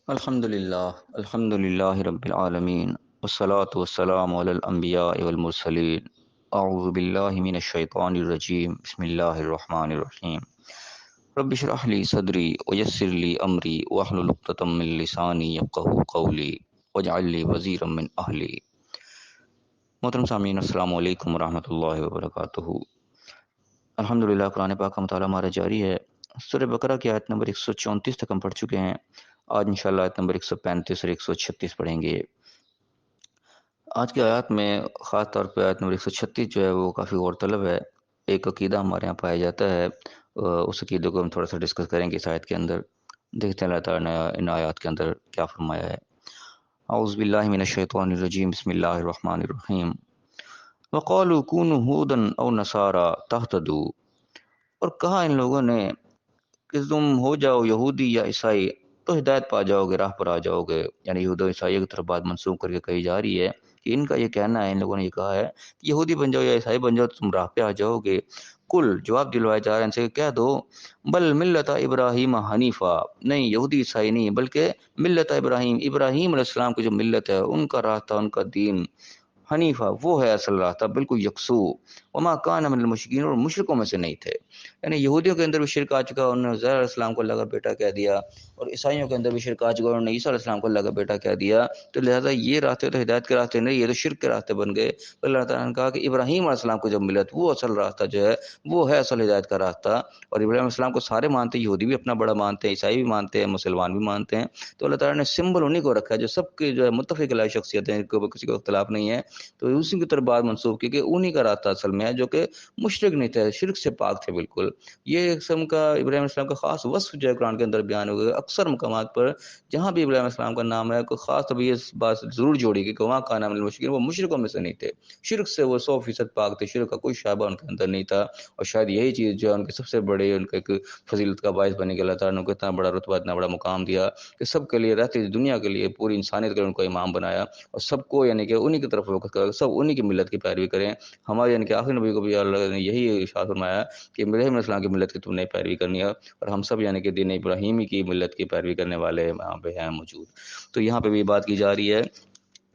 الحمد للہ رب العالمین والصلاة والسلام علی الانبیاء والمرسلین اعوذ باللہ من الشیطان الرجیم بسم اللہ الرحمن الرحیم رب اشرح لی صدری ویسر لی امری واحلل عقدۃ من لسانی یفقہوا قولی واجعل لی وزیرا من اہلی۔ محترم سامعین، السلام علیکم ورحمۃ اللہ وبرکاتہ۔ الحمدللہ قرآن پاک کا مطالعہ ہمارا جاری ہے۔ سورہ بقرہ کی آیت نمبر 134 تک ہم پڑھ چکے ہیں۔ آج انشاءاللہ آیت نمبر 135 اور 136 پڑھیں گے۔ آج کی آیات میں خاص طور پہ آیت نمبر 136 جو ہے وہ کافی غور طلب ہے۔ ایک عقیدہ ہمارے یہاں پایا جاتا ہے، اس عقیدے کو ہم تھوڑا سا ڈسکس کریں گے اس آیت کے اندر۔ دیکھتے ہیں اللہ تعالیٰ نے ان آیات کے اندر کیا فرمایا ہے۔ اعوذ باللہ من الشیطان الرجیم بسم اللہ الرحمن الرحیم وقالوا كونوا هودا او نصارى تهتدوا، اور کہا ان لوگوں نے کہ تم ہو جاؤ یہودی یا عیسائی تو ہدایت پا جاؤ گے، راہ پر آ جاؤ گے۔ یعنی یہود و عیسائی کی طرف بات منسوخ کر کے کہی جا رہی ہے کہ ان کا یہ کہنا ہے، ان لوگوں نے یہ کہا ہے کہ یہودی بن جاؤ یا عیسائی بن جاؤ تو تم راہ پہ آ جاؤ گے۔ کل جواب دلوائے جا رہے ہیں ان سے کہ کہہ دو بل ملت ابراہیم حنیفہ، نہیں یہودی عیسائی نہیں بلکہ ملت ابراہیم، ابراہیم علیہ السلام کی جو ملت ہے، ان کا راہ تھا، ان کا دین حنیفہ، وہ ہے اصل راہ تھا، بالکل یکسو۔ وما کان من المشرکین، اور مشرکوں میں سے نہیں تھے۔ یعنی یہودیوں کے اندر بھی شرک آ چکا، انہوں نے عزیر علیہ السلام کو اللہ کا بیٹا کہہ دیا، اور عیسائیوں کے اندر بھی شرک آ چکا، انہوں نے عیسیٰ علیہ السلام کو اللہ کا بیٹا کہہ دیا۔ تو لہٰذا یہ راستے تو ہدایت کے راستے نہیں، یہ تو شرک کے راستے بن گئے۔ تو اللہ تعالیٰ نے کہا کہ ابراہیم علیہ السلام کو جب ملت، وہ اصل راستہ جو ہے وہ ہے اصل ہدایت کا راستہ۔ اور ابراہیم علیہ السلام کو سارے مانتے ہیں، یہودی بھی اپنا بڑا مانتے ہیں، عیسائی بھی مانتے ہیں، مسلمان بھی مانتے ہیں۔ تو اللہ تعالیٰ نے سمبل انہیں کو رکھا ہے جو سب کے جو ہے متفق علیہ شخصیت ہیں، کسی کو اختلاف نہیں ہے، تو اسی کی طرف بات منسوخ کی کہ انہی کا راستہ اصل میں ہے جو کہ مشرک نہیں تھے، شرک سے پاک تھے بالکل۔ یہ ایک قسم کا ابراہیم علیہ السلام کا خاص وصف جو ہے قرآن کے اندر بیان ہو گیا۔ اکثر مقامات پر جہاں بھی ابراہیم علیہ السلام کا نام ہے، کوئی خاص طبع یہ بات ضرور جوڑی کہ وہاں کا نام المشرکین، وہ مشرکوں میں سے نہیں تھے، شرک سے وہ 100% پاک تھے، شرک کا کوئی شعبہ ان کے اندر نہیں تھا۔ اور شاید یہی چیز جو ہے ان کے سب سے بڑے ان کا ایک فضیلت کا باعث بنے کہ اللہ تعالیٰ نے ان کو اتنا بڑا رتبہ، اتنا بڑا مقام دیا کہ سب کے لیے رہتی دنیا کے لیے، پوری انسانیت کے لیے ان کو امام بنایا، اور سب کو یعنی کہ انہی کی طرف فوکس کرے، سب انہی کی ملت کی پیروی کریں۔ ہمارے یعنی کہ آخری نبی کو بھی اللہ نے یہی ارشاد فرمایا کہ ابراہیم علیہ السلام کی ملت کی تم نے پیروی کرنی ہے، اور ہم سب یعنی کہ دین ابراہیمی کی ملت کی پیروی کرنے والے یہاں پہ ہیں موجود۔ تو یہاں پہ بھی بات کی جا رہی ہے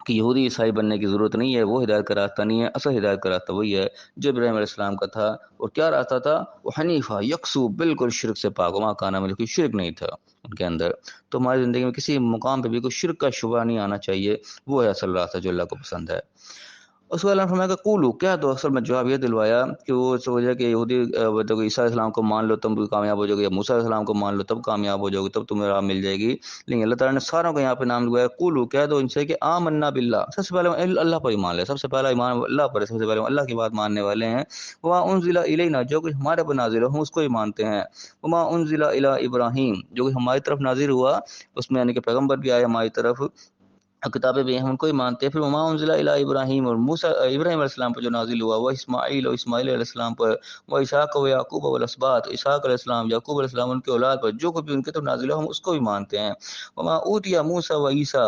کہ یہودی عیسائی بننے کی ضرورت نہیں ہے، وہ ہدایت کا راستہ نہیں ہے، اصل ہدایت کا راستہ وہی ہے جو ابراہیم علیہ السلام کا تھا۔ اور کیا راستہ تھا؟ وہ حنیفہ، یکسو، بالکل شرک سے پاک، وما کان من المشرکین، شرک نہیں تھا ان کے اندر۔ تو ہماری زندگی میں کسی مقام پہ بھی کوئی شرک کا شبہ نہیں آنا چاہیے، وہ ہے اصل راستہ جو اللہ کو پسند ہے۔ اس کو اللہ نے فرمایا کہ قولو، کہہ دو، اصل میں جواب یہ دلوایا کہ وہ سمجھا کہ یہودی عیسیٰ علیہ السلام کو مان لو تم بھی کامیاب ہو جاؤ گے، یا موسیٰ علیہ السلام کو مان لو تب کامیاب ہو جاؤ گے، تب تمہیں راہ مل جائے گی۔ لیکن اللہ تعالیٰ نے ساروں کو یہاں پہ نام لگوایا، قولو، کہہ دو ان سے کہ آمنا باللہ، سب سے پہلے اللہ پر ایمان لے، سب سے پہلا ایمان اللہ پر ہے، سب سے پہلے اللہ کی بات ماننے والے ہیں۔ وما انزل الینا، جو کچھ ہمارے پر نازل ہو ہم اس کو ہی مانتے ہیں۔ وما انزل الی ابراہیم، جو کچھ ہماری طرف نازل ہوا اس میں یعنی کہ پیغمبر بھی آئے ہماری طرف، کتابیں بھی ہم ان کو ہی مانتے ہیں۔ پھر وما انزل الی ابراہیم، اور موسیٰ ابراہیم علیہ السلام پر جو نازل ہوا، وہ اسماعیل اور اسماعیل علیہ السلام پر، وہ اسحاق و یعقوب والاسباط، اسحاق علیہ السلام، یعقوب علیہ السلام، ان کے اولاد پر، جو کچھ بھی ان کے تو نازل ہوا ہم اس کو بھی مانتے ہیں۔ وما اوتی موسیٰ و عیسیٰ،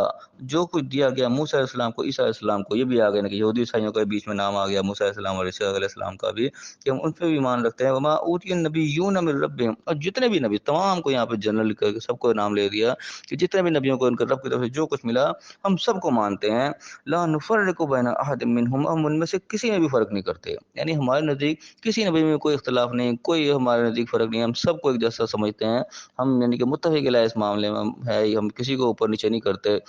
جو کچھ دیا گیا موسیٰ علیہ السلام کو، عیسیٰ علیہ السلام کو، یہ بھی آ گیا نا کہ یہودی عیسائیوں کے بیچ میں نام آ گیا موسیٰ علیہ السلام اور عیسیٰ علیہ السلام کا بھی، کہ ہم ان پہ بھی ایمان رکھتے ہیں۔ وما اوتی النبیون من ربہم، اور جتنے بھی نبی، تمام کو یہاں پہ جنرل کر کے سب کو نام لے دیا کہ جتنے بھی نبیوں کو ان کے رب کی طرف سے جو کچھ ملا ہم سب کو مانتے ہیں۔ لا نفرق بین احد منہم، ہم ان میں سے کسی میں بھی فرق نہیں کرتے، یعنی ہمارے نزدیک کسی نبی میں کوئی اختلاف نہیں، کوئی ہمارے نزدیک فرق نہیں، ہم سب کو ایک جیسا سمجھتے ہیں۔ ہم یعنی کہ متفق علیہ اس معاملے میں ہے، ہم کسی کو اوپر نیچے نہیں کرتے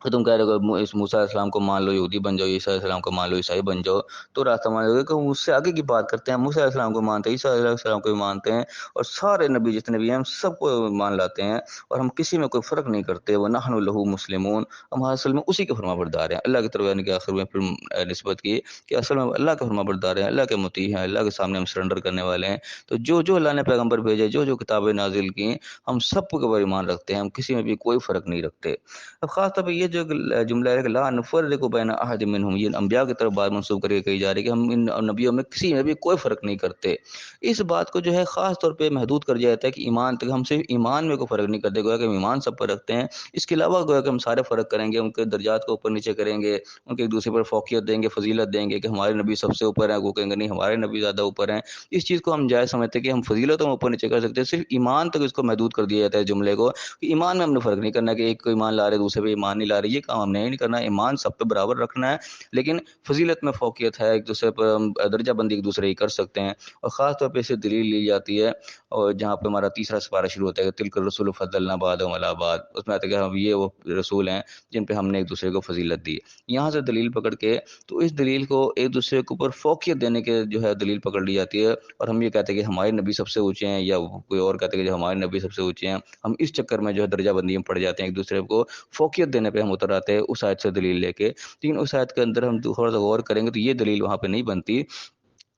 کہ تم کہہ رہے ہو کہ اس موسیٰ علیہ السلام کو مان لو یہودی بن جاؤ، عیسیٰ علیہ السلام کو مان لو عیسائی بن جاؤ تو راستہ مان لو گے، کہ ہم اس سے آگے کی بات کرتے ہیں۔ موسیٰ علیہ السلام کو مانتے ہیں، عیسیٰ علیہ السلام کو بھی مانتے ہیں، اور سارے نبی جتنے بھی ہیں ہم سب کو مان لاتے ہیں، اور ہم کسی میں کوئی فرق نہیں کرتے۔ وَنَحْنُ لَهُ مُسْلِمُونَ، ہم اصل میں اسی کے فرما بردار ہیں، اللہ کی طرف یعنی کہ آخر میں پھر نسبت کی کہ اصل میں اللہ کے فرما بردار ہیں، اللہ کے مطیع ہیں، اللہ کے سامنے ہم سرنڈر کرنے والے ہیں۔ تو جو اللہ نے پیغمبر بھیجے، جو کتابیں نازل کی، ہم سب کے اوپر ایمان رکھتے ہیں، ہم کسی میں بھی کوئی فرق نہیں رکھتے۔ اب خاص طور پہ یہ جو جملہ ہے کہ لا نفرق بین احد منہم، یہ انبیاء کی طرف بات منسوب کر کے کہی جا رہی ہے کہ ہم ان نبیوں میں کسی میں بھی کوئی فرق نہیں کرتے۔ اس بات کو جو ہے خاص طور پہ محدود کر دیا جاتا ہے کہ ایمان تک، ہم صرف ایمان میں کوئی فرق نہیں کرتے، گویا کہ ہم ایمان سب پر رکھتے ہیں، اس کے علاوہ گویا کہ ہم سارے فرق کریں گے، ان کے درجات کو اوپر نیچے کریں گے، ان کے ایک دوسرے پر فوقیت دیں گے، فضیلت دیں گے کہ ہمارے نبی سب سے اوپر ہیں، وہ کہیں گے نہیں ہمارے نبی زیادہ اوپر ہیں۔ اس چیز کو ہم جائز سمجھتے ہیں کہ ہم فضیلتوں میں اوپر نیچے کر سکتے ہیں، صرف ایمان تک اس کو محدود کر دیا جاتا ہے جملے کو، کہ ایمان میں ہم نے فرق نہیں کرنا کہ ایک کو ایمان لا رہے دوسرے پہ ایمان نہیں لا رہے، یہ کام ہم نے نہیں کرنا، ایمان سب پہ برابر رکھنا ہے، لیکن فضیلت میں فوقیت ہے، ایک دوسرے پر ہم درجہ بندی ایک دوسرے کی کر سکتے ہیں۔ اور خاص طور پہ اسے دلیل لی جاتی ہے، اور جہاں پہ ہمارا تیسرا سپارہ شروع ہوتا ہے کہ تلک الرسول فضلنا بعضهم علی بعض، اس میں آتا ہے کہ ہم یہ وہ رسول ہیں جن پہ ہم نے ایک دوسرے کو فضیلت دی۔ یہاں سے دلیل پکڑ کے تو اس دلیل کو ایک دوسرے کے اوپر فوقیت دینے کے جو ہے دلیل پکڑ لی جاتی ہے، اور ہم یہ کہتے ہیں کہ ہمارے نبی سب سے اونچے ہیں، یا کوئی اور کہتے ہیں کہ جو ہمارے نبی سب سے اونچے ہیں، ہم اس چکر میں جو ہے درجہ بندی میں پڑ جاتے ہیں، ایک دوسرے کو فوقیت دینے پہ ہم اتر آتے ہیں اس آیت سے دلیل لے کے۔ لیکن اس آیت کے اندر ہم تھوڑا سا غور کریں گے تو یہ دلیل وہاں پہ نہیں بنتی،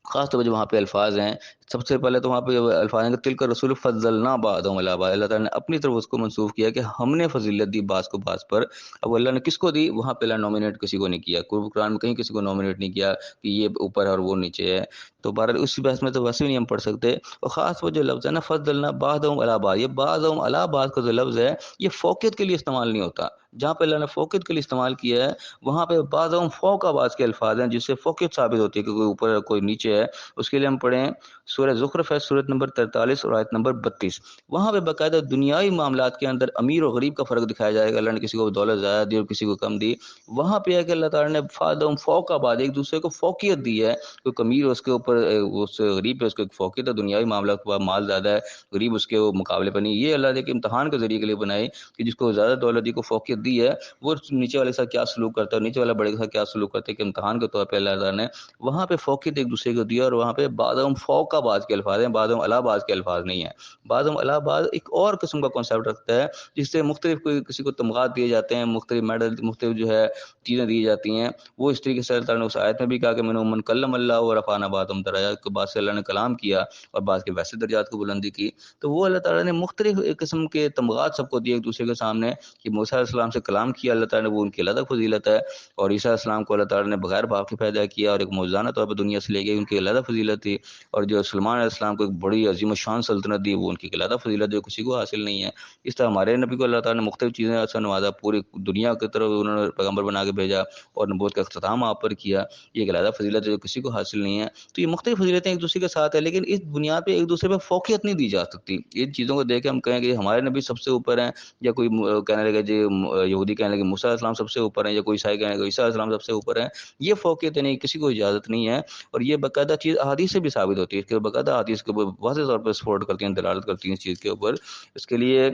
خاص طور پہ جو وہاں پہ الفاظ ہیں، سب سے پہلے تو وہاں پہ الفاظ ہیں کہ تلک الرسول فضلنا بعضهم علی بعض، اللہ تعالیٰ نے اپنی طرف اس کو منسوخ کیا کہ ہم نے فضیلت دی بعض کو بعض پر۔ اب اللہ نے کس کو دی؟ وہاں پہ اللہ نومینیٹ کسی کو نہیں کیا، قرآن میں کہیں کسی کو نومینیٹ نہیں کیا کہ یہ اوپر ہے اور وہ نیچے ہے، تو بہرحال اس بحث میں تو ویسے بھی نہیں ہم پڑھ سکتے۔ اور خاص وہ جو لفظ ہے نا فضلنا بعضهم علی بعض، یہ بعضهم علی بعض کا جو لفظ ہے یہ فوقیت کے لیے استعمال نہیں ہوتا، جہاں پہ اللہ نے فوقیت کے لیے استعمال کیا ہے وہاں پہ بعضهم فوق بعض کے الفاظ ہیں جس سے فوقیت ثابت ہوتی ہے کہ کوئی اوپر ہے کوئی نیچے ہے۔ اس کے لیے ہم پڑھیں سورہ زخرف ہے، سورۃ نمبر 43 اور آیت نمبر 32، وہاں پہ باقاعدہ دنیاوی معاملات کے اندر امیر و غریب کا فرق دکھایا جائے گا، اللہ نے کسی کو دولت زیادہ دی اور کسی کو کم دی، وہاں پہ ہے کہ اللہ تعالیٰ نے بعضهم فوق بعض، ایک دوسرے کو فوقیت دی ہے، کوئی امیر اس کے اوپر اس غریب پہ اس کو ایک فوقیت ہے، دنیاوی معاملات کے بعد مال زیادہ ہے غریب اس کے مقابلے پر نہیں، یہ اللہ نے ایک امتحان کے ذریعے کے لیے بنائی کہ جس کو زیادہ دولت دی کو فوقیت دی ہے وہ نیچے والے کے ساتھ کیا سلوک کرتا ہے، نیچے والا بڑے کے ساتھ کیا سلوک کرتا ہے، کہ امتحان کے طور پہ اللہ تعالیٰ نے وہاں پہ فوقیت ایک دوسرے کو دیا، اور وہاں پہ بعضهم فوق بعض کے الفاظ ہیں، بعضهم علی بعض کے الفاظ نہیں ہیں۔ بعضهم علی بعض ایک اور قسم کا کانسیپٹ رکھتا ہے جس سے مختلف کوئی کسی کو تمغات دیے جاتے ہیں، مختلف میڈل مختلف جو ہے چیزیں دی جاتی ہیں، وہ اس طریقے سے اللہ تعالیٰ نے اس آیت میں بھی کہا کہ منهم من کلم اللہ ورفعنا بعضهم درجات، کے بعد سے اللہ نے کلام کیا اور بعض کے ویسے درجات کو بلندی کی، تو وہ اللہ تعالیٰ نے مختلف قسم کے تمغات سب کو دیے ایک دوسرے کے سامنے، کہ موسیٰ علیہ السلام سے کلام کیا اللہ تعالیٰ نے وہ ان کی علیحدہ فضیلت ہے، اور عیسیٰ علیہ السلام کو اللہ تعالیٰ نے بغیر باپ کے پیدا کیا اور ایک موجزانہ طور پر دنیا سے لے گئی، ان کی علیحدہ فضیلت تھی، اور جو سلمان علیہ السلام کو ایک بڑی عظیم الشان سلطنت دی وہ ان کی علیحدہ فضیلت جو کسی کو حاصل نہیں ہے۔ اس طرح ہمارے نبی کو اللہ تعالیٰ نے مختلف چیزیں سے نوازا، پوری دنیا کی طرف انہوں نے پیغمبر بنا کے بھیجا اور نبوت کا اختتام آپ پر کیا، یہ ایک علیحدہ فضیلت ہے جو کسی کو حاصل نہیں ہے۔ تو یہ مختلف فضیلتیں ایک دوسرے کے ساتھ ہیں، لیکن اس بنیاد پہ ایک دوسرے پہ فوقیت نہیں دی جا سکتی۔ ان چیزوں کو دیکھ کے ہم کہیں کہ ہمارے نبی سب سے اوپر ہیں، یا کوئی کہنے لگے جی یہودی کہنے لگے موسیٰ علیہ السلام سب سے اوپر ہیں، یا کوئی عیسائی کہنے لگے عیسیٰ علیہ السلام سب سے اوپر ہیں، یہ فوقیت نہیں، کسی کو اجازت نہیں ہے، اور یہ باقاعدہ چیز احادیث سے بھی ثابت ہوتی ہے، اس کے باقاعدہ احادیث کے اوپر واضح طور پر سپورٹ کرتی ہیں، دلالت کرتی ہیں اس چیز کے اوپر۔ اس کے لیے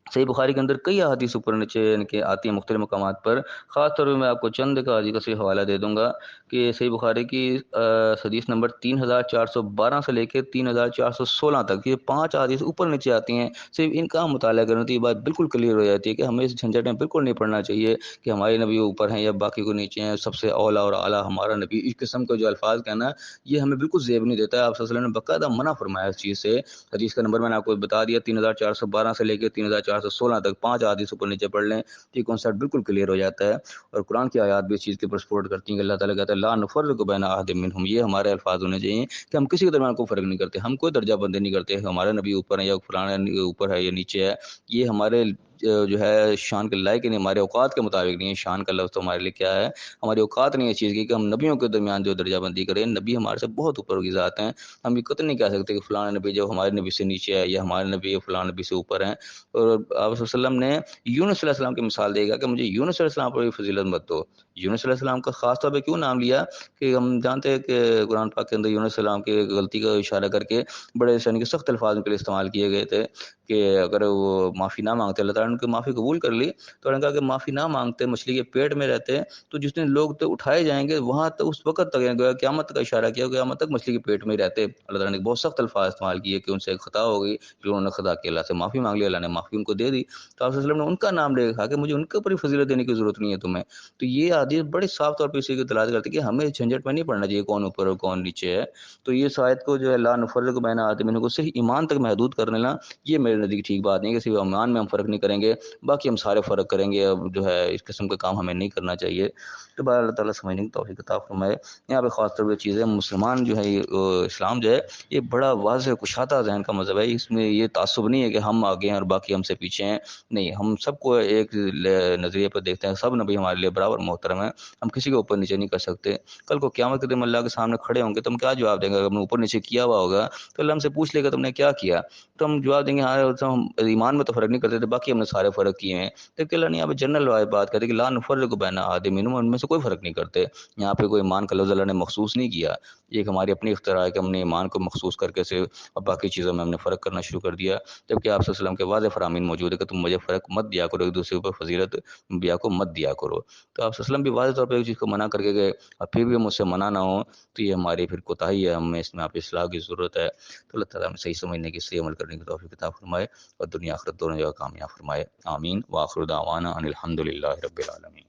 صحیح بخاری کے اندر کئی احادیث اوپر نیچے ان کے آتی ہیں مختلف مقامات پر، خاص طور پہ میں آپ کو چند کا حدیث کا صرف حوالہ دے دوں گا کہ صحیح بخاری کی حدیث نمبر 3412 سے لے کے 3416 تک، یہ 5 حدیث اوپر نیچے آتی ہیں، صرف ان کا ہم مطالعہ کرنے تو یہ بات بالکل کلیئر ہو جاتی ہے کہ ہمیں اس جھنجھٹ میں بالکل نہیں پڑنا چاہیے کہ ہمارے نبی اوپر ہیں یا باقی کو نیچے ہیں، سب سے اولا اور اعلیٰ ہمارا نبی، اس قسم کے جو الفاظ کہنا یہ ہمیں بالکل زیب نہیں دیتا ہے۔ آپ صلی اللہ علیہ وسلم نے باقاعدہ منع فرمایا اس چیز سے، حدیث کا نمبر میں نے آپ کو بتا دیا 3412 سے لے کے 3416 تک، 5 حدیث اوپر نیچے پڑھ لیں تو یہ کانسیپٹ بالکل کلیئر ہو جاتا ہے، اور قرآن کی آیات بھی اس چیز کے اوپر سپورٹ کرتی ہیں کہ اللہ تعالیٰ کہتا ہے لا نفرق بین احد منہم، یہ ہمارے الفاظ ہونے چاہیے کہ ہم کسی کے درمیان کوئی فرق نہیں کرتے، ہم کوئی درجہ بندی نہیں کرتے ہمارا نبی اوپر ہے یا فلاں اوپر ہے یا نیچے ہے، یہ ہمارے جو ہے شان کے لائق نہیں، ہمارے اوقات کے مطابق نہیں ہے، شان کا لفظ تو ہمارے لیے کیا ہے، ہماری اوقات نہیں ہے اس چیز کی کہ ہم نبیوں کے درمیان جو درجہ بندی کریں، نبی ہمارے سے بہت اوپر کی ذات ہیں، ہم یہ قطعی نہیں کہہ سکتے کہ فلاں نبی جو ہمارے نبی سے نیچے ہے یا ہمارے نبی فلاں نبی سے اوپر ہیں۔ اور آپ صلی اللہ علیہ وسلم نے یونس علیہ السلام کی مثال دے گا کہ مجھے یونس علیہ السلام پر بھی فضیلت مت دو، یونس علیہ السلام کا خاص طور پہ کیوں نام لیا کہ ہم جانتے ہیں کہ قرآن پاک کے اندر یونس علیہ السلام کی غلطی کا اشارہ کر کے بڑے یعنی کہ سخت الفاظ ان کے لیے استعمال کیے گئے تھے کہ اگر وہ معافی نہ مانگتے اللہ تعالیٰ نے ان کی معافی قبول کر لی، تو انہوں نے کہا کہ معافی نہ مانگتے مچھلی کے پیٹ میں رہتے تو جتنے لوگ تو اٹھائے جائیں گے وہاں تک اس وقت تک گویا قیامت کا اشارہ کیا، قیامت تک مچھلی کے پیٹ میں ہی رہتے، اللہ تعالیٰ نے بہت سخت الفاظ استعمال کیے کہ ان سے ایک خطا ہو گئی جو انہوں نے خطا کی، اللہ سے معافی مانگ لی، اللہ نے معافی ان کو دے دی، تو آپ صلی اللہ علیہ وسلم نے ان کا نام لے کے کہا کہ مجھے ان کے اوپر ہی فضیلت دینے کی ضرورت نہیں ہے تمہیں۔ تو یہ حدیث بڑے صاف طور پہ اسی کی دلالت کرتی ہے کہ ہمیں جھنجھٹ میں نہیں پڑنا چاہیے کون اوپر اور کون نیچے ہے۔ تو یہ شاید کو جو ہے لا نفرق بین احد منہم کو صرف ایمان تک محدود کر لینا، یہ میرے نزدیک ٹھیک بات نہیں ہے کہ صرف ایمان میں ہم فرق نہیں کریں گے، باقی ہم سارے فرق کریں گے، اب جو ہے اس قسم کا کام ہمیں نہیں کرنا چاہیے۔ تو بہرحال اللہ تعالیٰ سمجھنے کی توفیق عطا فرمائے۔ یہاں پہ خاص طور پہ چیزیں مسلمان جو ہے اسلام جو ہے یہ بڑا واضح کشادہ ذہن کا مذہب ہے، اس میں یہ تعصب نہیں ہے کہ ہم آگے ہیں اور باقی ہم سے پیچھے ہیں، نہیں، ہم سب کو ایک نظریے پر دیکھتے ہیں، سب نبی ہمارے لیے برابر محترم ہیں، ہم کسی کے اوپر نیچے نہیں کر سکتے۔ کل کو قیامت کے دن اللہ کے سامنے کھڑے ہوں گے تو ہم کیا جواب دیں گے؟ اگر ہم نے اوپر نیچے کیا ہوا ہوگا تو اللہ ہم سے پوچھ لے گا تم نے کیا کیا، تو ہم جواب دیں گے ہاں ہم ایمان میں تو فرق نہیں کرتے تھے، باقی ہم نے سارے فرق کیے ہیں۔ لیکن اللہ نے یہاں پہ جنرل بات کرتے کہ لا نفرق بین احد منہم، ان میں سے کوئی فرق نہیں کرتے۔ یہاں پہ کوئی ایمان کا لفظ اللہ نے مخصوص نہیں کیا، یہ ایک ہماری اپنی اختراع ہے کہ ہم نے ایمان کو مخصوص کر کے سے اور باقی چیزوں میں ہم نے فرق کرنا شروع کر دیا، جبکہ آپ صلی اللہ علیہ وسلم کے واضح فرامین موجود ہے کہ تم مجھے فرق مت دیا کرو، ایک دوسرے کے اوپر فضیلت انبیاء کو مت دیا کرو۔ تو آپ صلی اللہ علیہ وسلم بھی واضح طور پہ ایک چیز کو منع کر کے گئے اور پھر بھی ہم اس سے منع نہ ہوں تو یہ ہماری پھر کوتاہی ہے، ہمیں اس میں آپ اصلاح کی ضرورت ہے۔ تو اللہ تعالیٰ ہمیں صحیح سمجھنے کی، صحیح عمل کرنے کی توفیق عطا فرمائے اور دنیا آخرت دونوں جگہ کامیاب فرمائے۔ آمین۔ وآخر دعوانا ان الحمد للہ رب العالمین۔